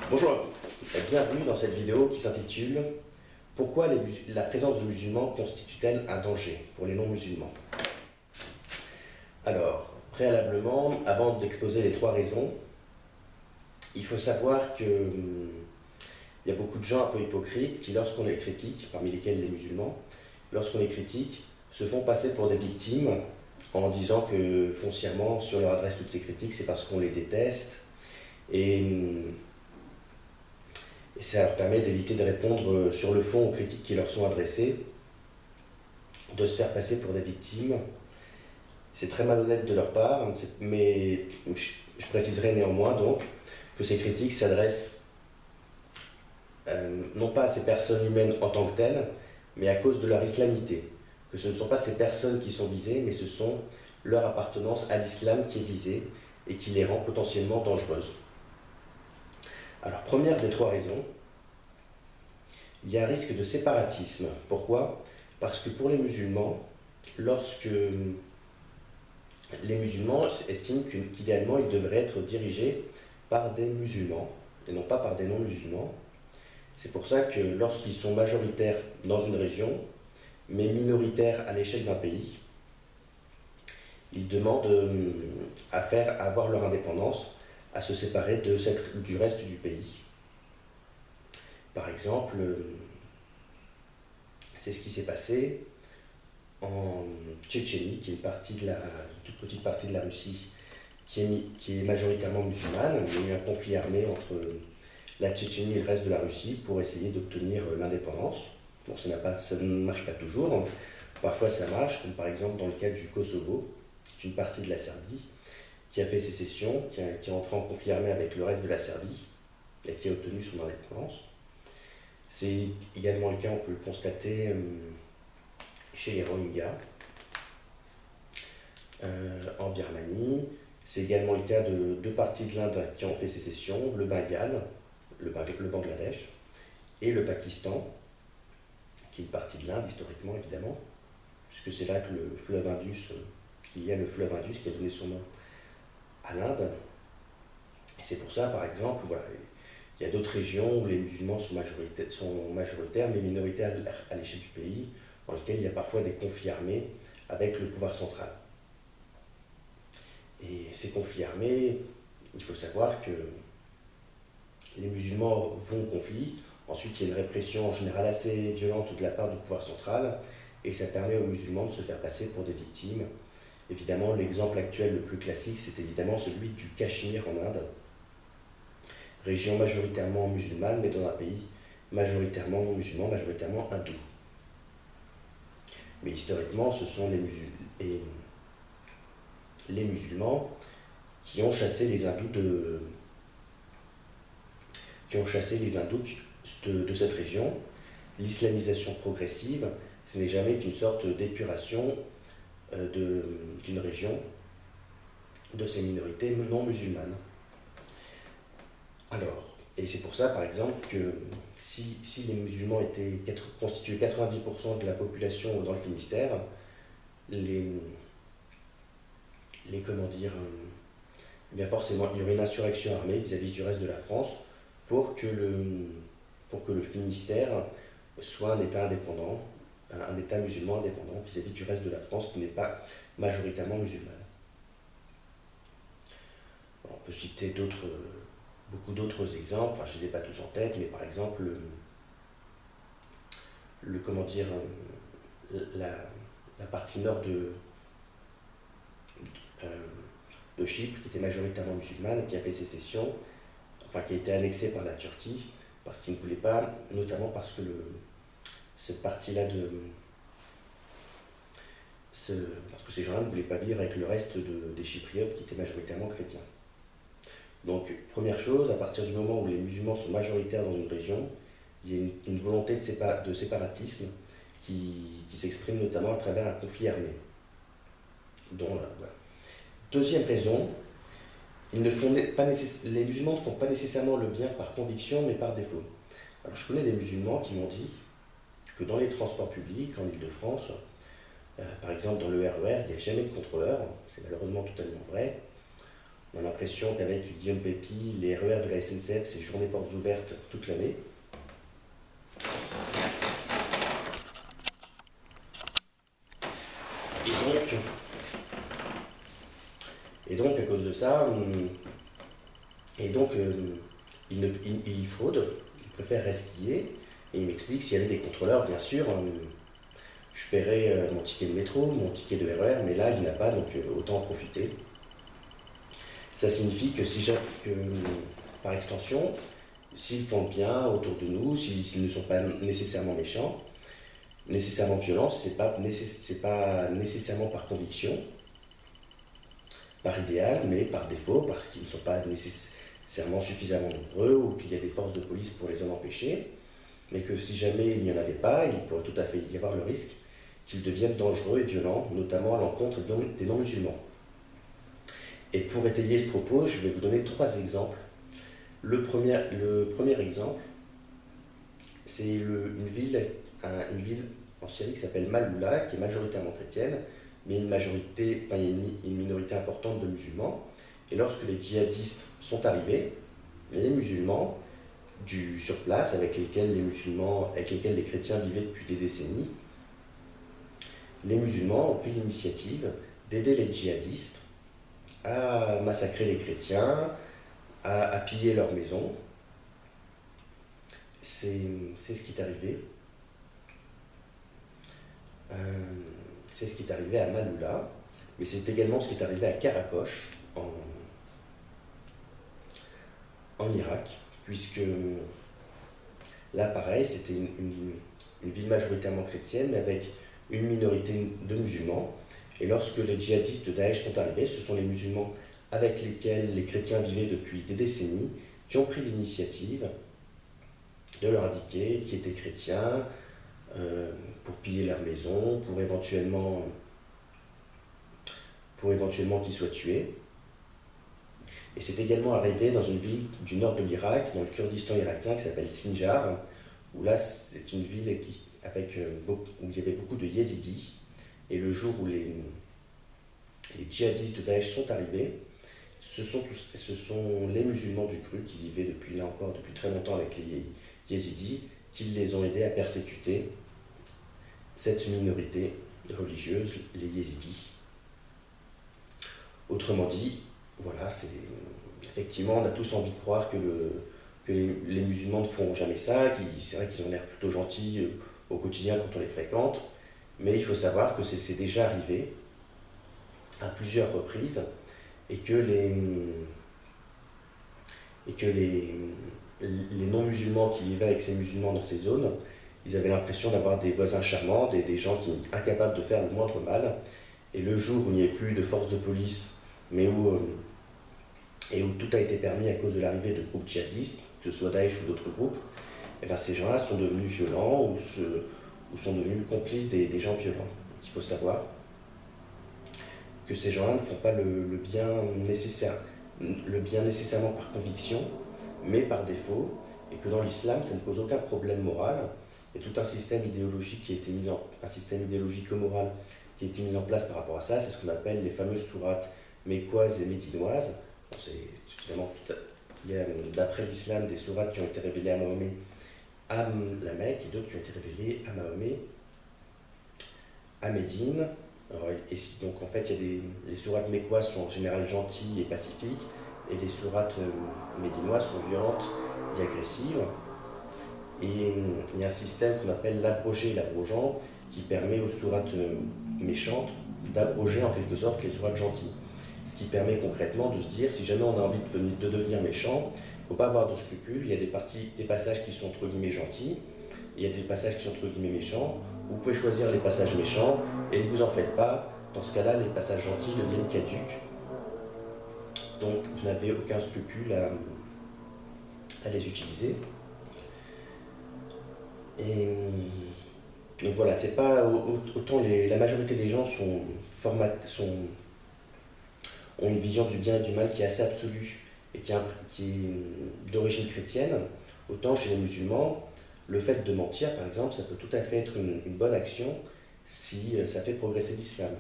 Bonjour à vous et bienvenue dans cette vidéo qui s'intitule « Pourquoi la présence de musulmans constitue-t-elle un danger pour les non-musulmans ?» Alors, préalablement, avant d'exposer les trois raisons, il faut savoir qu'il y a beaucoup de gens un peu hypocrites qui, lorsqu'on les critique, parmi lesquels les musulmans, lorsqu'on les critique, se font passer pour des victimes en disant que foncièrement, si on leur adresse toutes ces critiques, c'est parce qu'on les déteste. Et ça leur permet d'éviter de répondre sur le fond aux critiques qui leur sont adressées, de se faire passer pour des victimes. C'est très malhonnête de leur part, mais je préciserai néanmoins donc que ces critiques s'adressent non pas à ces personnes humaines en tant que telles, mais à cause de leur islamité. Que ce ne sont pas ces personnes qui sont visées, mais ce sont leur appartenance à l'islam qui est visée et qui les rend potentiellement dangereuses. Alors, première des trois raisons, il y a un risque de séparatisme. Pourquoi ? Parce que pour les musulmans, lorsque les musulmans estiment qu'idéalement ils devraient être dirigés par des musulmans et non pas par des non-musulmans, c'est pour ça que lorsqu'ils sont majoritaires dans une région, mais minoritaires à l'échelle d'un pays, ils demandent à avoir leur indépendance, à se séparer du reste du pays. Par exemple, c'est ce qui s'est passé en Tchétchénie, qui est une toute petite partie de la Russie qui est majoritairement musulmane. Il y a eu un conflit armé entre la Tchétchénie et le reste de la Russie pour essayer d'obtenir l'indépendance. Bon, ça ne marche pas toujours. Parfois ça marche, comme par exemple dans le cas du Kosovo, qui est une partie de la Serbie, qui a fait sécession, qui est entré en conflit armé avec le reste de la Serbie et qui a obtenu son indépendance. C'est également le cas, on peut le constater, chez les Rohingyas, en Birmanie. C'est également le cas de deux parties de l'Inde qui ont fait sécession, le Bengale, le Bangladesh, et le Pakistan, qui est une partie de l'Inde historiquement évidemment, puisque c'est là que qu'il y a le fleuve Indus qui a donné son nom à l'Inde. Et c'est pour ça, par exemple, voilà, il y a d'autres régions où les musulmans sont majoritaires, mais minoritaires à l'échelle du pays, dans lesquelles il y a parfois des conflits armés avec le pouvoir central. Et ces conflits armés, il faut savoir que les musulmans vont au conflit, ensuite il y a une répression en général assez violente de la part du pouvoir central, et ça permet aux musulmans de se faire passer pour des victimes. Évidemment, l'exemple actuel le plus classique, c'est évidemment celui du Cachemire en Inde, région majoritairement musulmane, mais dans un pays majoritairement non musulman, majoritairement hindou. Mais historiquement, ce sont les musulmans qui ont chassé les hindous de cette région. L'islamisation progressive, ce n'est jamais qu'une sorte d'épuration d'une région, de ces minorités non musulmanes. Alors, et c'est pour ça, par exemple, que si les musulmans constituaient 90% de la population dans le Finistère, bien forcément, il y aurait une insurrection armée vis-à-vis du reste de la France pour que le Finistère soit un État indépendant, un État musulman indépendant vis-à-vis du reste de la France qui n'est pas majoritairement musulmane. On peut citer beaucoup d'autres exemples, enfin je ne les ai pas tous en tête, mais par exemple la partie nord de Chypre, qui était majoritairement musulmane et qui a fait sécession, enfin qui a été annexée par la Turquie, parce qu'ils ne voulaient pas, notamment parce que cette partie-là parce que ces gens-là ne voulaient pas vivre avec le reste des Chypriotes qui étaient majoritairement chrétiens. Donc, première chose, à partir du moment où les musulmans sont majoritaires dans une région, il y a une volonté de séparatisme qui s'exprime notamment à travers un conflit armé. Voilà. Deuxième raison, les musulmans ne font pas nécessairement le bien par conviction, mais par défaut. Alors, je connais des musulmans qui m'ont dit que dans les transports publics, en Île-de-France, par exemple dans le RER, il n'y a jamais de contrôleur, c'est malheureusement totalement vrai. On a l'impression qu'avec Guillaume Pépi, les RER de la SNCF, c'est journée portes ouvertes toute l'année. Et donc, à cause de ça, il fraude, il préfère resquiller, et il m'explique s'il y avait des contrôleurs, bien sûr, je paierais mon ticket de métro, mon ticket de RER, mais là, il n'y en a pas, donc autant en profiter. Ça signifie que, par extension, s'ils font le bien autour de nous, s'ils ne sont pas nécessairement méchants, nécessairement violents, c'est pas nécessairement par conviction, par idéal, mais par défaut, parce qu'ils ne sont pas nécessairement suffisamment nombreux ou qu'il y a des forces de police pour les en empêcher, mais que si jamais il n'y en avait pas, il pourrait tout à fait y avoir le risque qu'ils deviennent dangereux et violents, notamment à l'encontre des non-musulmans. Et pour étayer ce propos, je vais vous donner 3 exemples. Le premier exemple, c'est une ville en Syrie qui s'appelle Maaloula, qui est majoritairement chrétienne, mais il y a une minorité importante de musulmans. Et lorsque les djihadistes sont arrivés, les musulmans sur place, avec lesquels les chrétiens vivaient depuis des décennies, les musulmans ont pris l'initiative d'aider les djihadistes à massacrer les chrétiens, à piller leurs maisons. C'est ce qui est arrivé. C'est ce qui est arrivé à Maaloula, mais c'est également ce qui est arrivé à Karakosh, en Irak, puisque là, pareil, c'était une ville majoritairement chrétienne, mais avec une minorité de musulmans. Et lorsque les djihadistes de Daesh sont arrivés, ce sont les musulmans avec lesquels les chrétiens vivaient depuis des décennies qui ont pris l'initiative de leur indiquer qui étaient chrétiens, pour piller leur maison, pour éventuellement qu'ils soient tués. Et c'est également arrivé dans une ville du nord de l'Irak, dans le Kurdistan irakien, qui s'appelle Sinjar, où là c'est une ville où il y avait beaucoup de yézidis. Et le jour où les djihadistes de Daesh sont arrivés, ce sont les musulmans du cru qui vivaient depuis très longtemps avec les yézidis, qui les ont aidés à persécuter cette minorité religieuse, les yézidis. Autrement dit, voilà, effectivement, on a tous envie de croire que les musulmans ne font jamais ça, c'est vrai qu'ils ont l'air plutôt gentils au quotidien quand on les fréquente, mais il faut savoir que c'est déjà arrivé à plusieurs reprises et que les non-musulmans qui vivaient avec ces musulmans dans ces zones, ils avaient l'impression d'avoir des voisins charmants, des gens qui sont incapables de faire le moindre mal. Et le jour où il n'y avait plus de force de police, mais où tout a été permis à cause de l'arrivée de groupes djihadistes, que ce soit Daesh ou d'autres groupes, et bien ces gens-là sont devenus violents ou sont devenus complices des gens violents. Donc, il faut savoir que ces gens-là ne font pas le bien nécessairement par conviction, mais par défaut, et que dans l'islam, ça ne pose aucun problème moral. Il y a tout un système idéologique moral qui a été mis en place par rapport à ça. C'est ce qu'on appelle les fameuses sourates mécoises et médinoises. Il y a d'après l'islam des sourates qui ont été révélées à Mahomet à la Mecque et d'autres qui ont été révélées à Mahomet à Médine. Donc en fait, les sourates mécoises sont en général gentilles et pacifiques, et les sourates médinoises sont violentes et agressives. Et il y a un système qu'on appelle l'abrogé et l'abrogeant qui permet aux sourates méchantes d'abroger en quelque sorte les sourates gentilles. Ce qui permet concrètement de se dire, si jamais on a envie de devenir méchant, il ne faut pas avoir de scrupules. Il y a des passages qui sont entre guillemets gentils, il y a des passages qui sont entre guillemets méchants. Vous pouvez choisir les passages méchants et ne vous en faites pas. Dans ce cas-là, les passages gentils deviennent caducs. Donc vous n'avez aucun scrupule à les utiliser. Et donc voilà, c'est pas autant la majorité des gens ont une vision du bien et du mal qui est assez absolue et qui est d'origine chrétienne, autant chez les musulmans, le fait de mentir, par exemple, ça peut tout à fait être une bonne action si ça fait progresser l'islam.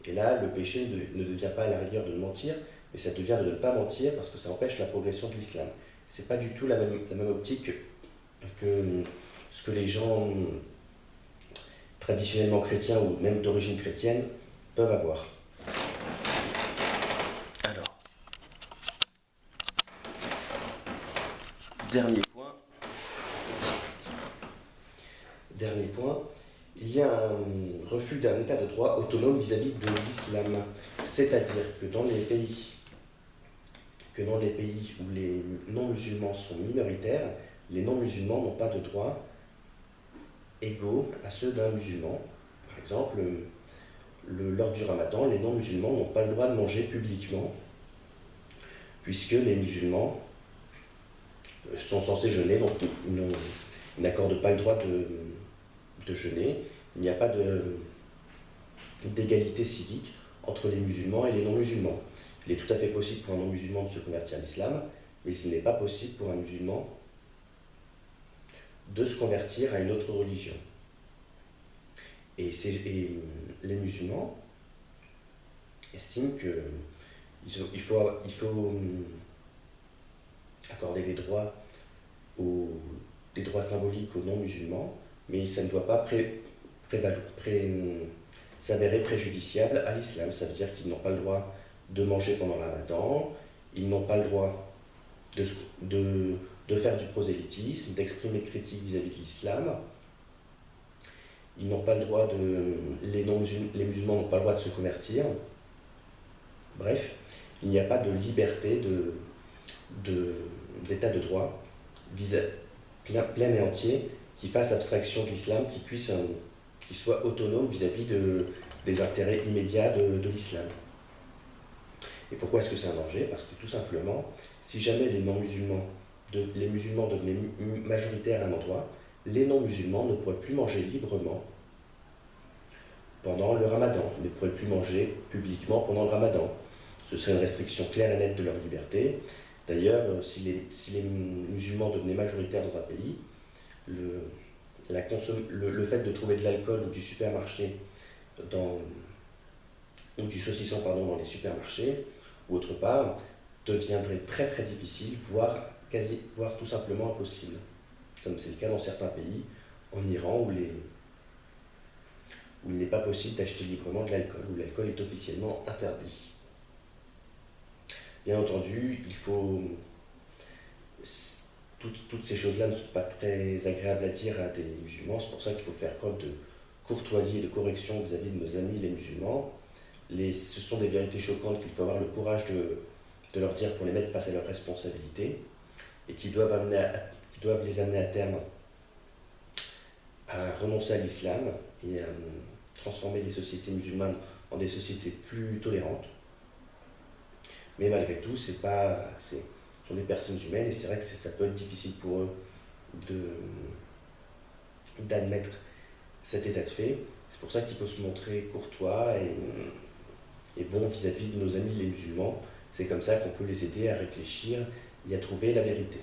Et là, le péché ne devient pas à la rigueur de mentir, et ça devient de ne pas mentir parce que ça empêche la progression de l'islam. C'est pas du tout la même optique que ce que les gens traditionnellement chrétiens ou même d'origine chrétienne peuvent avoir. Alors, dernier point, il y a un refus d'un état de droit autonome vis-à-vis de l'islam. C'est-à-dire que dans les pays où les non-musulmans sont minoritaires, les non-musulmans n'ont pas de droits égaux à ceux d'un musulman. Par exemple, lors du ramadan, les non-musulmans n'ont pas le droit de manger publiquement, puisque les musulmans sont censés jeûner, donc ils n'accordent pas le droit de jeûner. Il n'y a pas d'égalité civique entre les musulmans et les non-musulmans. Il est tout à fait possible pour un non-musulman de se convertir à l'islam, mais il n'est pas possible pour un musulman de se convertir à une autre religion. Et les musulmans estiment qu'il faut accorder des droits symboliques aux non-musulmans, mais ça ne doit pas s'avérer préjudiciable à l'islam. Ça veut dire qu'ils n'ont pas le droit de manger pendant le ramadan, ils n'ont pas le droit de faire du prosélytisme, d'exprimer des critiques vis-à-vis de l'islam. Ils n'ont pas le droit les musulmans n'ont pas le droit de se convertir. Bref, il n'y a pas de liberté d'état de droit plein et entier qui fasse abstraction de l'islam, qui soit autonome vis-à-vis des intérêts immédiats de l'islam. Et pourquoi est-ce que c'est un danger? Parce que tout simplement, si jamais les musulmans devenaient majoritaires à un endroit, les non-musulmans ne pourraient plus manger librement pendant le ramadan, ne pourraient plus manger publiquement pendant le ramadan. Ce serait une restriction claire et nette de leur liberté. D'ailleurs, si les musulmans devenaient majoritaires dans un pays, le fait de trouver de l'alcool ou du supermarché ou du saucisson dans les supermarchés ou autre part deviendrait très très difficile, voire tout simplement impossible, comme c'est le cas dans certains pays, en Iran où il n'est pas possible d'acheter librement de l'alcool, où l'alcool est officiellement interdit. Bien entendu, toutes ces choses-là ne sont pas très agréables à dire à des musulmans, c'est pour ça qu'il faut faire preuve de courtoisie et de correction vis-à-vis de nos amis les musulmans. Ce sont des vérités choquantes qu'il faut avoir le courage de leur dire pour les mettre face à leurs responsabilités et qui doivent les amener à terme à renoncer à l'islam et à transformer les sociétés musulmanes en des sociétés plus tolérantes. Mais malgré tout, ce sont des personnes humaines et c'est vrai que ça peut être difficile pour eux d'admettre cet état de fait. C'est pour ça qu'il faut se montrer courtois et bon vis-à-vis de nos amis les musulmans. C'est comme ça qu'on peut les aider à réfléchir et à trouver la vérité.